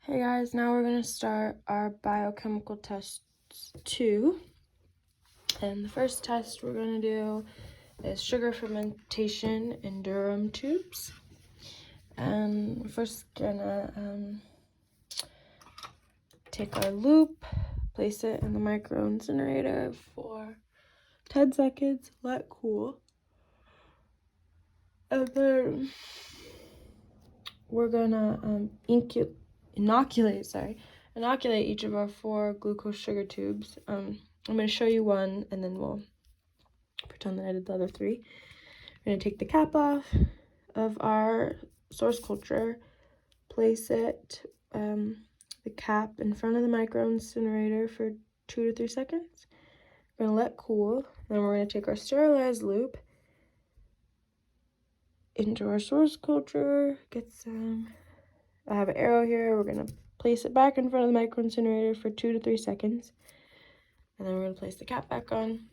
Hey guys, now we're going to start our biochemical tests 2. And the first test we're going to do is sugar fermentation in Durham tubes. And we're first going to take our loop, place it in the micro incinerator for 10 seconds, let cool. And then we're going to inoculate each of our 4 glucose sugar tubes. I'm going to show you one, and then we'll pretend that I did the other 3. We're going to take the cap off of our source culture, place it, the cap in front of the micro incinerator for 2 to 3 seconds. We're going to let cool. Then we're going to take our sterilized loop into our source culture, get some, I have an arrow here, we're going to place it back in front of the micro incinerator for 2 to 3 seconds. And then we're going to place the cap back on.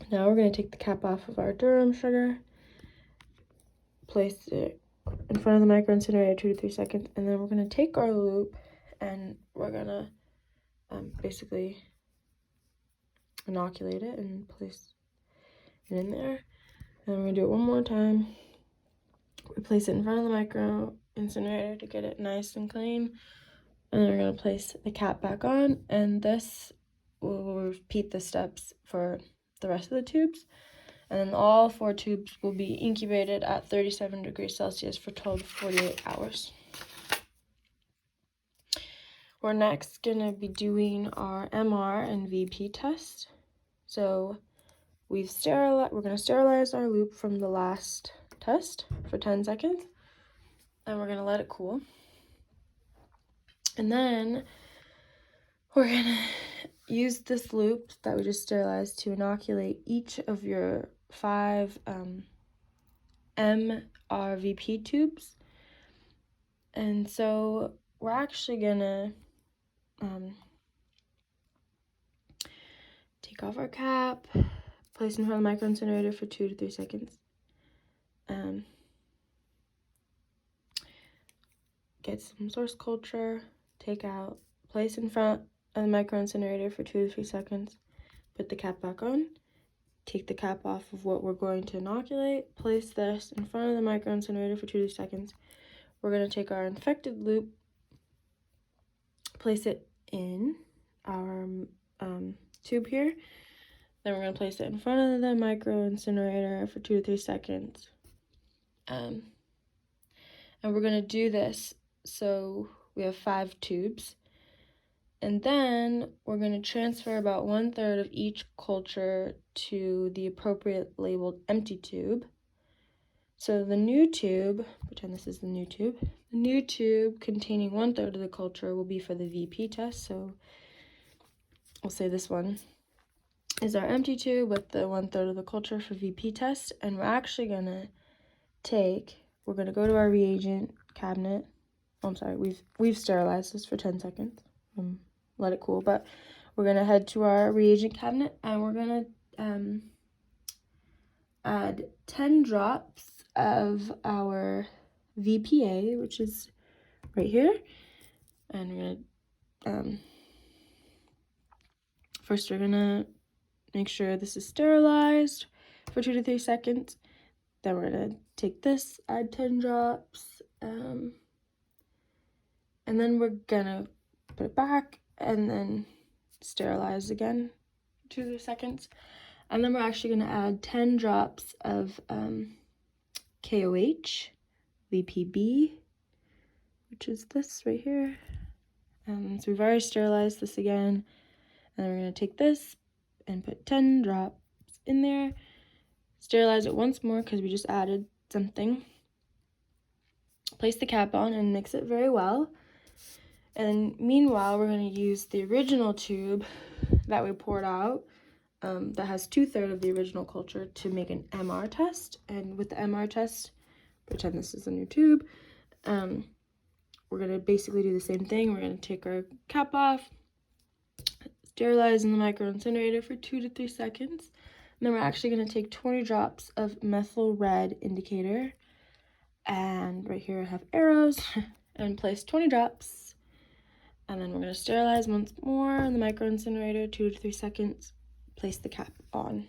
Now we're going to take the cap off of our Durham sugar, place it in front of the micro incinerator 2 to 3 seconds, and then we're going to take our loop and we're going to basically inoculate it and place it in there. And we're going to do it one more time. We place it in front of the micro incinerator to get it nice and clean. And then we're going to place the cap back on, and this will repeat the steps for the rest of the tubes. And then all 4 tubes will be incubated at 37 degrees Celsius for 12 to 48 hours. We're next going to be doing our MR and VP test. So we're going to sterilize our loop from the last test for 10 seconds. And we're going to let it cool. And then we're going to use this loop that we just sterilized to inoculate each of your 5 MRVP tubes. And so we're actually going to take off our cap, place in front of the micro incinerator for 2 to 3 seconds. Get some source culture, take out, place in front of the micro incinerator for 2 to 3 seconds, put the cap back on, take the cap off of what we're going to inoculate, place this in front of the micro incinerator for 2 to 3 seconds. We're going to take our infected loop, place it in our tube here. Then we're going to place it in front of the micro incinerator for 2 to 3 seconds. And we're going to do this so we have 5 tubes. And then we're going to transfer about 1/3 of each culture to the appropriate labeled empty tube. So the new tube, pretend this is the new tube containing 1/3 of the culture will be for the VP test. So we'll say this one is our empty tube with the 1/3 of the culture for VP test. And we're actually going to we're going to go to our reagent cabinet. Oh, I'm sorry, we've sterilized this for 10 seconds. Let it cool, but we're going to head to our reagent cabinet and we're going to add 10 drops of our VPA, which is right here. And we're going to first we're going to make sure this is sterilized for 2 to 3 seconds. Then we're going to take this, add 10 drops, and then we're going to put it back and then sterilize again 2 to 3 seconds. And then we're actually going to add 10 drops of KOH, VPB, which is this right here. So we've already sterilized this again. And then we're going to take this and put 10 drops in there. Sterilize it once more because we just added something. Place the cap on and mix it very well. And meanwhile, we're going to use the original tube that we poured out that has 2/3 of the original culture to make an MR test. And with the MR test, pretend this is a new tube. We're going to basically do the same thing. We're going to take our cap off, sterilize in the micro incinerator for 2 to 3 seconds. And then we're actually going to take 20 drops of methyl red indicator. And right here I have arrows. and place 20 drops. And then we're going to sterilize once more in the micro incinerator, 2 to 3 seconds. Place the cap on.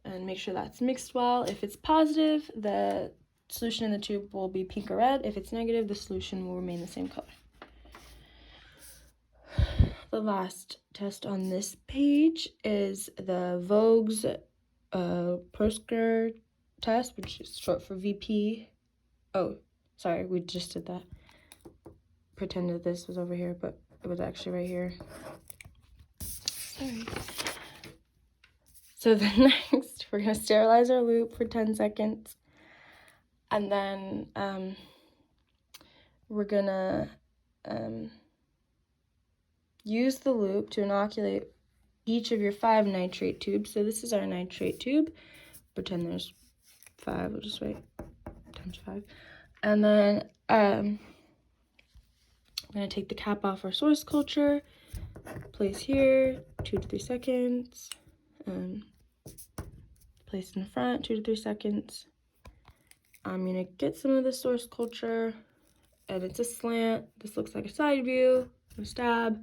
And make sure that's mixed well. If it's positive, the solution in the tube will be pink or red. If it's negative, the solution will remain the same color. The last test on this page is the Vogue's Persker test, which is short for VP. Oh, sorry, we just did that. Pretended this was over here, but it was actually right here. Sorry. So then next, we're going to sterilize our loop for 10 seconds. And then we're going to use the loop to inoculate each of your 5 nitrate tubes. So this is our nitrate tube. Pretend there's 5. We'll just write times 5. And then I'm going to take the cap off our source culture. Place here, 2 to 3 seconds. Place in the front, 2 to 3 seconds. I'm going to get some of the source culture, and it's a slant. This looks like a side view, a stab.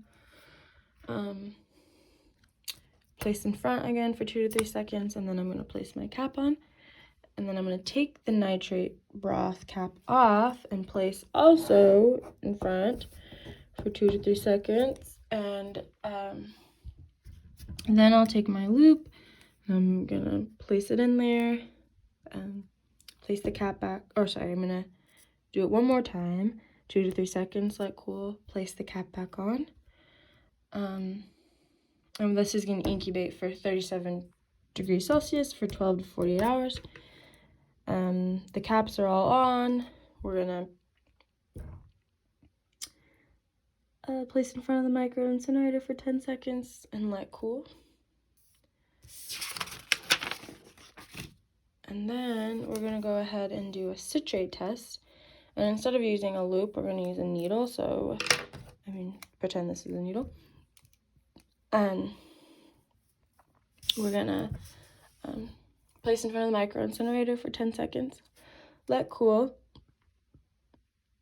Place in front again for 2 to 3 seconds, and then I'm going to place my cap on. And then I'm going to take the nitrate broth cap off and place also in front for 2 to 3 seconds. And then I'll take my loop. I'm going to place it in there. Place the cap back. Or sorry, I'm going to do it one more time. 2 to 3 seconds, let cool. Place the cap back on. And this is going to incubate for 37 degrees Celsius for 12 to 48 hours. The caps are all on. We're going to place in front of the micro incinerator for 10 seconds and let cool. And then we're going to go ahead and do a citrate test. And instead of using a loop, we're going to use a needle. So, pretend this is a needle. And we're going to place in front of the micro incinerator for 10 seconds. Let cool.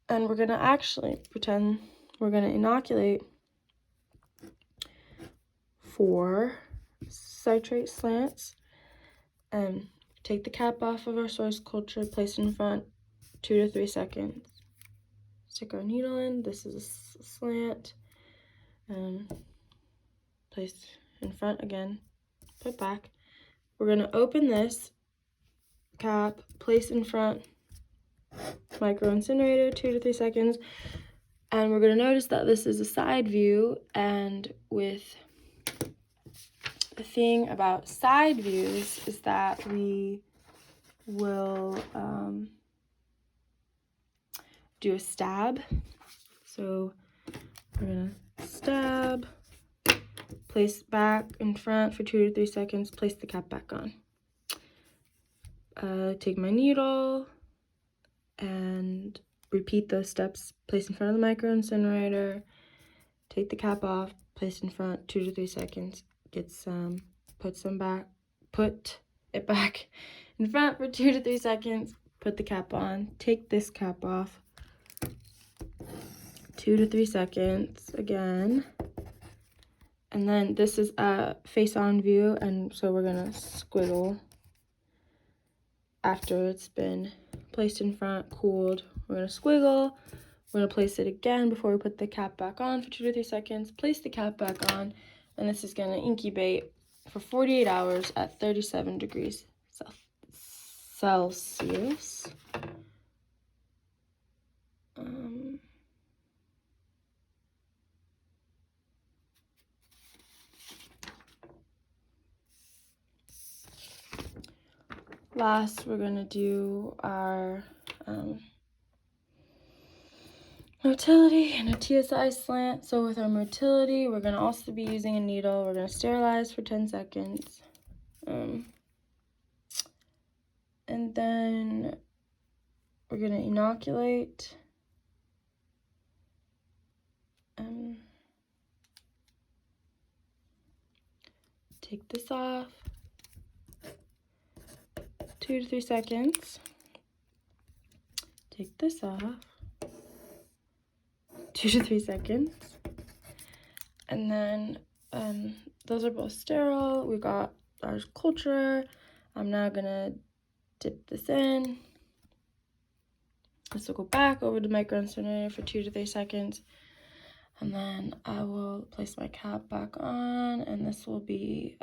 And we're going to actually pretend we're going to inoculate 4 citrate slants. And take the cap off of our source culture, place it in front, 2 to 3 seconds. Stick our needle in. This is a slant. Place in front again, put back. We're going to open this cap, place in front, micro incinerator, 2 to 3 seconds. And we're going to notice that this is a side view, and with the thing about side views is that we will do a stab. So we're going to stab, place back in front for 2 to 3 seconds, place the cap back on. Take my needle and repeat those steps. Place in front of the micro incinerator, take the cap off, place in front, 2 to 3 seconds, get some, put it back in front for 2 to 3 seconds, put the cap on, take this cap off, 2 to 3 seconds again. And then this is a face-on view, and so we're gonna squiggle after it's been placed in front, cooled. We're gonna squiggle. We're gonna place it again before we put the cap back on for 2 to 3 seconds. Place the cap back on, and this is gonna incubate for 48 hours at 37 degrees Celsius. Last, we're going to do our motility and a TSI slant. So with our motility, we're going to also be using a needle. We're going to sterilize for 10 seconds. And then we're going to inoculate. Take this off. 2 to 3 seconds. take this off, 2 to 3 seconds, and then those are both sterile. We got our culture. I'm now gonna dip this in. This will go back over the micro incinerator for 2 to 3 seconds, and then I will place my cap back on, and this will be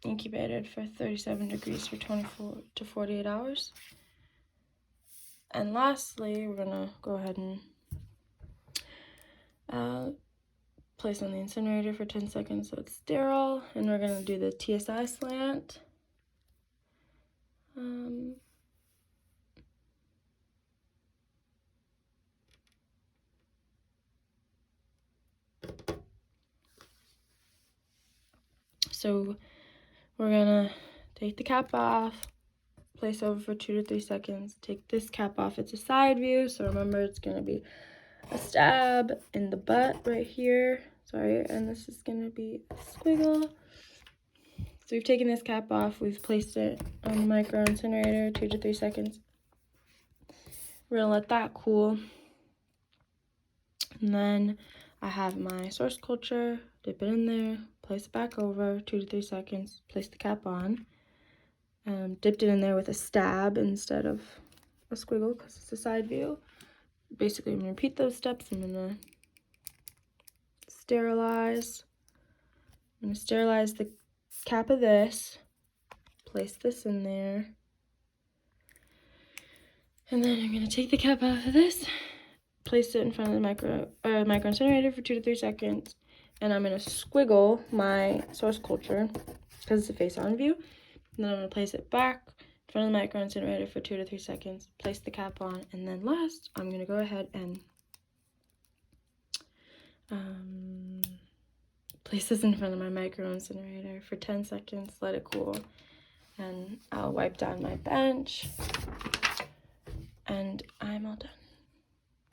incubated for 37 degrees for 24 to 48 hours. And lastly, we're gonna go ahead and place on the incinerator for 10 seconds so it's sterile, and we're gonna do the TSI slant. So we're gonna take the cap off, place over for 2 to 3 seconds, take this cap off. It's a side view, so remember it's gonna be a stab in the butt right here. Sorry, and this is gonna be a squiggle. So we've taken this cap off, we've placed it on the micro incinerator, 2 to 3 seconds. We're gonna let that cool. And then I have my source culture, dip it in there, place it back over, 2 to 3 seconds, place the cap on. Dipped it in there with a stab instead of a squiggle because it's a side view. Basically, I'm gonna repeat those steps. I'm gonna sterilize. I'm gonna sterilize the cap of this, place this in there, and then I'm gonna take the cap off of this, place it in front of the micro incinerator for 2 to 3 seconds, and I'm gonna squiggle my source culture because it's a face-on view. And then I'm gonna place it back in front of the micro incinerator for 2 to 3 seconds, place the cap on, and then last, I'm gonna go ahead and place this in front of my micro incinerator for 10 seconds, let it cool, and I'll wipe down my bench. And